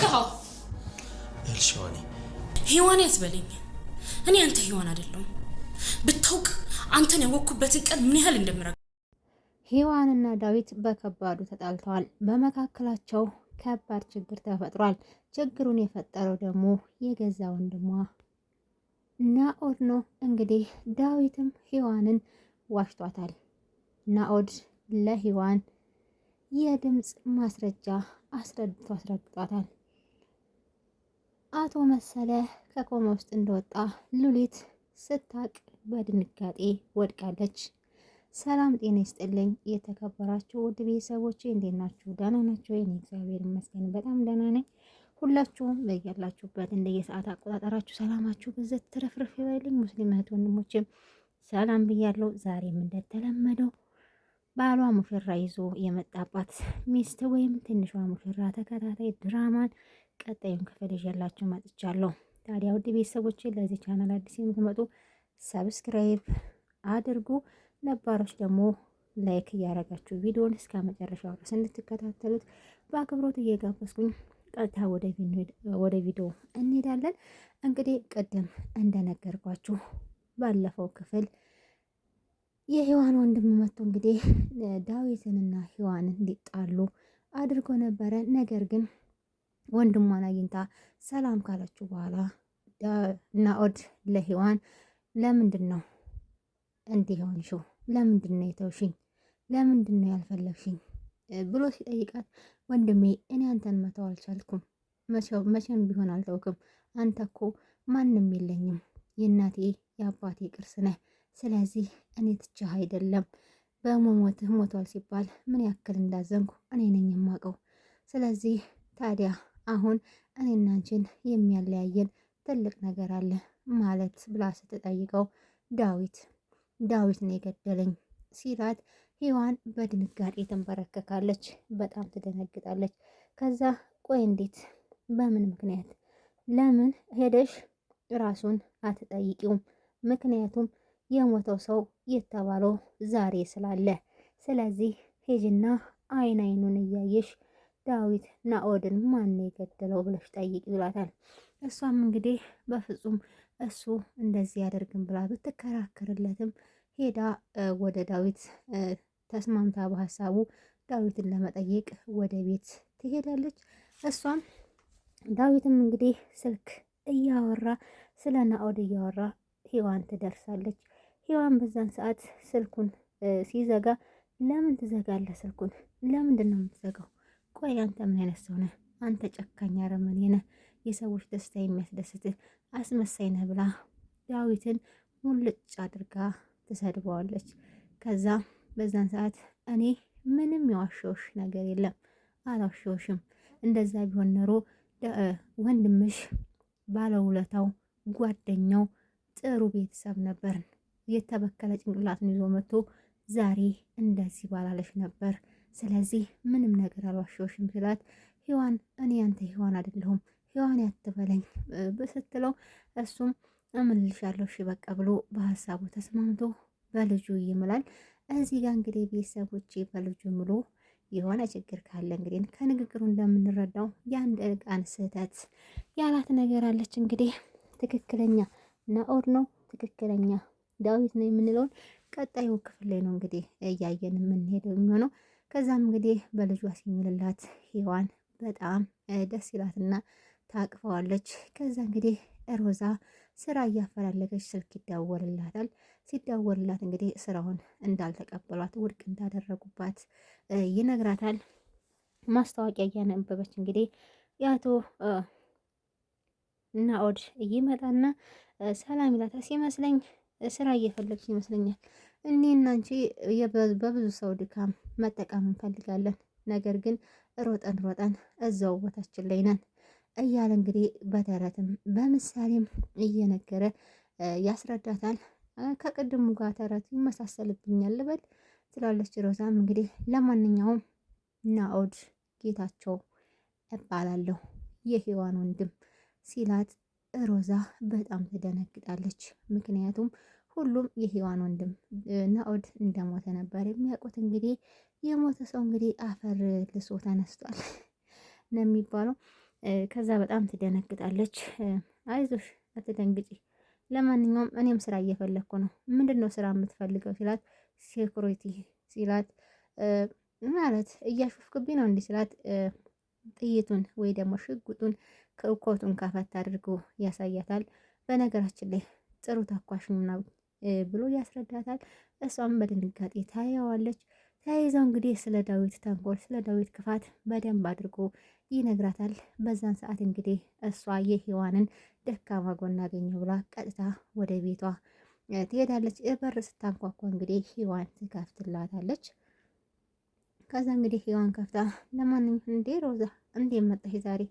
ያመጣኸው? ኤልሽዋኔ ሔዋን ያስበለኝ። እኔ አንተ ሔዋን አይደለሁም። ብታውቅ አንተን ያወቅኩበትን ቀን ምን ያህል እንደምረጋ። ሔዋንና ዳዊት በከባዱ ተጣልተዋል። በመካከላቸው ከባድ ችግር ተፈጥሯል። ችግሩን የፈጠረው ደግሞ የገዛ ወንድሟ ናኦድ ነው። እንግዲህ ዳዊትም ሔዋንን ዋሽቷታል። ናኦድ ለሔዋን የድምፅ ማስረጃ አስረግጧታል። አቶ መሰለ ከኮማ ውስጥ እንደወጣ ሉሊት ስታቅ በድንጋጤ ወድቃለች። ሰላም ጤና ይስጥልኝ የተከበራችሁ ውድ ቤተሰቦቼ እንዴት ናችሁ? ደህና ናችሁ? እኔ እግዚአብሔር ይመስገን በጣም ደህና ነኝ። ሁላችሁም በያላችሁበት እንደየሰዓት አቆጣጠራችሁ ሰላማችሁ ብዘት ትረፍርፍ ይበልኝ። ሙስሊም እህት ወንድሞቼም ሰላም ብያለሁ። ዛሬም እንደተለመደው ባሏ ሙሽራ ይዞ የመጣባት ሚስት ወይም ትንሿ ሙሽራ ተከታታይ ድራማን ቀጣዩን ክፍል ይዤላችሁ መጥቻለሁ። ታዲያ ውድ ቤተሰቦቼ ለዚህ ቻናል አዲስ የምትመጡ ሰብስክራይብ አድርጉ፣ ነባሮች ደግሞ ላይክ እያደረጋችሁ ቪዲዮን እስከ መጨረሻው ድረስ እንድትከታተሉት በአክብሮት እየጋበዝኩኝ ቀጥታ ወደ ቪዲዮ እንሄዳለን። እንግዲህ ቅድም እንደነገርኳችሁ ባለፈው ክፍል የሔዋን ወንድም መጥቶ እንግዲህ ዳዊትንና ሔዋንን እንዲጣሉ አድርጎ ነበረ። ነገር ግን ወንድሟን አግኝታ ሰላም ካለችው በኋላ ናኦድ ለሔዋን ለምንድን ነው እንዲህ ሆንሽው? ለምንድን ነው የተውሽኝ? ለምንድን ነው ያልፈለግሽኝ ብሎ ሲጠይቃት ወንድሜ እኔ አንተን መተው አልቻልኩም፣ መቼም ቢሆን አልተውክም። አንተ እኮ ማንም የለኝም፣ የእናቴ የአባቴ ቅርስ ነህ። ስለዚህ እኔ ትቼህ አይደለም። በመሞትህ ሞቷል ሲባል ምን ያክል እንዳዘንኩ እኔ ነኝ የማውቀው። ስለዚህ ታዲያ አሁን እኔና አንቺን የሚያለያየን ትልቅ ነገር አለ ማለት ብላ ስትጠይቀው ዳዊት ነው የገደለኝ ሲላት ሔዋን በድንጋጤ ትንበረከካለች። በጣም ትደነግጣለች። ከዛ ቆይ እንዴት? በምን ምክንያት? ለምን ሄደሽ ራሱን አትጠይቂውም? ምክንያቱም የሞተው ሰው የተባለው ዛሬ ስላለ፣ ስለዚህ ሄጅና አይኑን እያየሽ ዳዊት ናኦድን ማን የገደለው ብለሽ ጠይቂ ይላታል። እሷም እንግዲህ በፍጹም እሱ እንደዚህ ያደርግም ብላ ብትከራከርለትም ሄዳ ወደ ዳዊት ተስማምታ በሀሳቡ ዳዊትን ለመጠየቅ ወደ ቤት ትሄዳለች። እሷም ዳዊትም እንግዲህ ስልክ እያወራ ስለ ናኦድ እያወራ ሔዋን ትደርሳለች። ሔዋን በዛን ሰዓት ስልኩን ሲዘጋ ለምን ትዘጋለህ ስልኩን? ለምንድን ነው የምትዘጋው? ቆይ አንተ ምን አይነት ሰው ነህ? አንተ ጨካኝ አረመኔ ነህ፣ የሰዎች ደስታ የሚያስደስትህ አስመሳይ ነህ ብላ ዳዊትን ሙልጭ አድርጋ ትሰድበዋለች። ከዛ በዛን ሰዓት እኔ ምንም የዋሸሁሽ ነገር የለም፣ አላዋሸሁሽም። እንደዛ ቢሆን ኖሮ ወንድምሽ ባለውለታው ጓደኛው ጥሩ ቤተሰብ ነበርን። የተበከለ ጭንቅላቱን ይዞ መጥቶ ዛሬ እንደዚህ ባላለሽ ነበር። ስለዚህ ምንም ነገር አልዋሸሁሽም ስላት ሔዋን እኔ አንተ ሔዋን አይደለሁም ሔዋን ያትበለኝ ስትለው እሱም እምልሻለሁ እሺ በቃ ብሎ በሀሳቡ ተስማምቶ በልጁ ይምላል። እዚህ ጋር እንግዲህ ቤተሰቦቼ በልጁ ምሎ የሆነ ችግር ካለ እንግዲህ ከንግግሩ እንደምንረዳው የአንድ ዕቃን ስህተት ያላት ነገር አለች። እንግዲህ ትክክለኛ ናኦድ ነው ትክክለኛ ዳዊት ነው የምንለውን ቀጣዩ ክፍል ላይ ነው እንግዲህ እያየን የምንሄደው የሚሆነው። ከዛም እንግዲህ በልጇ ሲምልላት ሔዋን በጣም ደስ ይላትና ታቅፈዋለች። ከዛ እንግዲህ ሮዛ ስራ እያፈላለገች ስልክ ይደወልላታል። ሲደወልላት እንግዲህ ስራውን እንዳልተቀበሏት ውድቅ እንዳደረጉባት ይነግራታል። ማስታወቂያ እያነበበች እንግዲህ የአቶ ናኦድ ይመጣና ሰላም ይላታል። ሲመስለኝ ስራ እየፈለግሽ ይመስለኛል። እኔና አንቺ በብዙ ሰው ድካም መጠቀም እንፈልጋለን፣ ነገር ግን ሮጠን እዛው ቦታችን ላይ ነን እያለ እንግዲህ በተረትም በምሳሌም እየነገረ ያስረዳታል። ከቅድሙ ጋር ተረት ይመሳሰልብኛል ልበል ትላለች ሮዛም። እንግዲህ ለማንኛውም ናኦድ ጌታቸው እባላለሁ የሔዋን ወንድም ሲላት ሮዛ በጣም ትደነግጣለች። ምክንያቱም ሁሉም የሔዋን ወንድም ናኦድ እንደሞተ ነበር የሚያውቁት። እንግዲህ የሞተ ሰው እንግዲህ አፈር ልሶ ተነስቷል ነው የሚባለው። ከዛ በጣም ትደነግጣለች። አይዞሽ አትደንግጪ፣ ለማንኛውም እኔም ስራ እየፈለግኩ ነው። ምንድን ነው ስራ የምትፈልገው ሲላት፣ ሴኩሪቲ ሲላት፣ ማለት እያሾፍክብኝ ነው እንዲህ ሲላት፣ ጥይቱን ወይ ደግሞ ሽጉጡን ከኮቱን ከፈት አድርጎ ያሳያታል። በነገራችን ላይ ጥሩ ተኳሽ ነው ብሎ ያስረዳታል። እሷም በድንጋጤ ታየዋለች። ተያይዘው እንግዲህ ስለ ዳዊት ተንኮል፣ ስለ ዳዊት ክፋት በደንብ አድርጎ ይነግራታል። በዛን ሰዓት እንግዲህ እሷ የሔዋንን ደካማ ጎን አገኘው ብላ ቀጥታ ወደ ቤቷ ትሄዳለች። በር ስታንኳኳ እንግዲህ ሔዋን ትከፍትላታለች። ከዛ እንግዲህ ሔዋን ከፍታ ለማንኛውም እንዴ ሮዛ እንዴት መጣሽ ዛሬ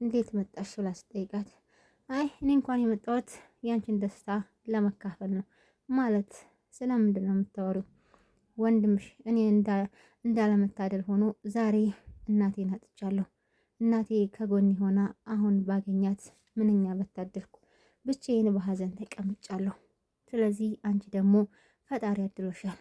እንዴት መጣሽ ብላ ስጠይቃት፣ አይ እኔ እንኳን የመጣሁት ያንቺን ደስታ ለመካፈል ነው። ማለት ስለምንድን ነው የምታወሪው? ወንድምሽ እኔ እንዳለመታደል ሆኖ ዛሬ እናቴን አጥቻለሁ። እናቴ ከጎኔ ሆና አሁን ባገኛት ምንኛ በታደልኩ። ብቻዬን በሀዘን ተቀምጫለሁ። ስለዚህ አንቺ ደግሞ ፈጣሪ ያድሎሻል።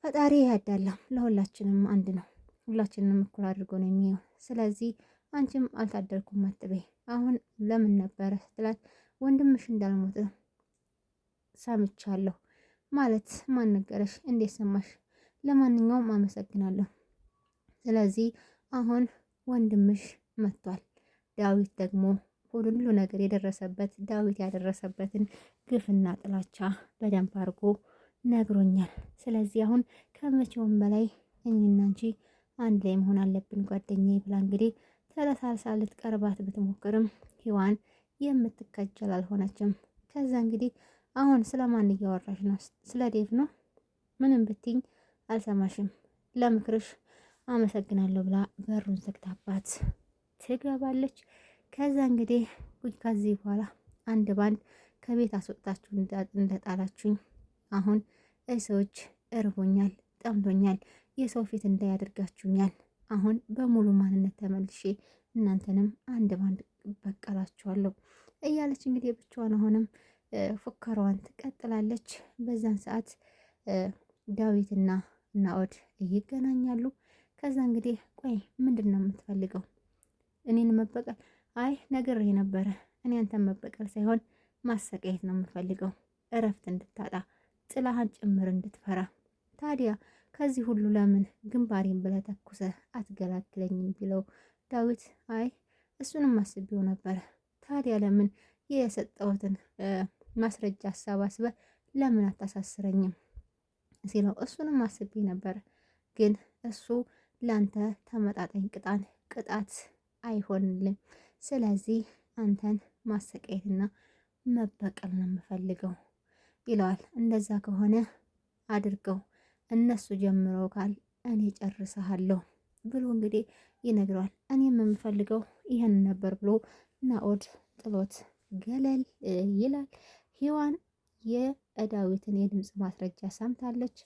ፈጣሪ ያዳላ ለሁላችንም አንድ ነው። ሁላችንም እኩል አድርጎ ነው የሚሆን። ስለዚህ አንቺም አልታደልኩም አትበይ። አሁን ለምን ነበረ ስትላት፣ ወንድምሽ እንዳልሞተ ሰምቻለሁ። ማለት ማን ነገረሽ? እንዴት ሰማሽ? ለማንኛውም አመሰግናለሁ። ስለዚህ አሁን ወንድምሽ መጥቷል። ዳዊት ደግሞ ሁሉ ነገር የደረሰበት ዳዊት ያደረሰበትን ግፍና ጥላቻ በደንብ አድርጎ ነግሮኛል። ስለዚህ አሁን ከመቼውም በላይ እኔና አንቺ አንድ ላይ መሆን አለብን ጓደኛዬ ብላ እንግዲህ ተለሳልሳ ልትቀርባት ብትሞክርም ሔዋን የምትከጀል አልሆነችም። ከዛ እንግዲህ አሁን ስለማን እያወራሽ ነው? ስለ ዴቭ ነው? ምንም ብትኝ አልሰማሽም። ለምክርሽ አመሰግናለሁ ብላ በሩን ዘግታባት ትገባለች። ከዛ እንግዲህ ከዚህ በኋላ አንድ ባንድ ከቤት አስወጣችሁ እንደጣላችሁኝ አሁን ሰዎች እርቦኛል፣ ጠምቶኛል፣ የሰው ፊት እንዳያደርጋችሁኛል። አሁን በሙሉ ማንነት ተመልሼ እናንተንም አንድ ባንድ በቀላችኋለሁ እያለች እንግዲህ ብቻዋን አሁንም ፉከራዋን ትቀጥላለች። በዛን ሰዓት ዳዊትና ናኦድ ይገናኛሉ። ከዛ እንግዲህ ቆይ ምንድን ነው የምትፈልገው? እኔን መበቀል? አይ ነግሬ ነበረ። እኔ አንተን መበቀል ሳይሆን ማሰቃየት ነው የምፈልገው፣ እረፍት እንድታጣ ጥላሃን ጭምር እንድትፈራ። ታዲያ ከዚህ ሁሉ ለምን ግንባሬን ብለህ ተኩሰህ አትገላግለኝም ቢለው ዳዊት አይ እሱንም አስቤው ነበረ። ታዲያ ለምን የሰጠሁትን ማስረጃ አሰባስበህ ለምን አታሳስረኝም ሲለው እሱንም አስቤ ነበረ፣ ግን እሱ ላንተ ተመጣጣኝ ቅጣት አይሆንልም። ስለዚህ አንተን ማሰቃየትና መበቀል ነው የምፈልገው ይለዋል። እንደዛ ከሆነ አድርገው፣ እነሱ ጀምረው ካል እኔ ጨርሰሃለሁ ብሎ እንግዲህ ይነግረዋል። እኔም የምፈልገው ይህን ነበር ብሎ ናኦድ ጥሎት ገለል ይላል። ሔዋን የዳዊትን የድምፅ ማስረጃ ሰምታለች።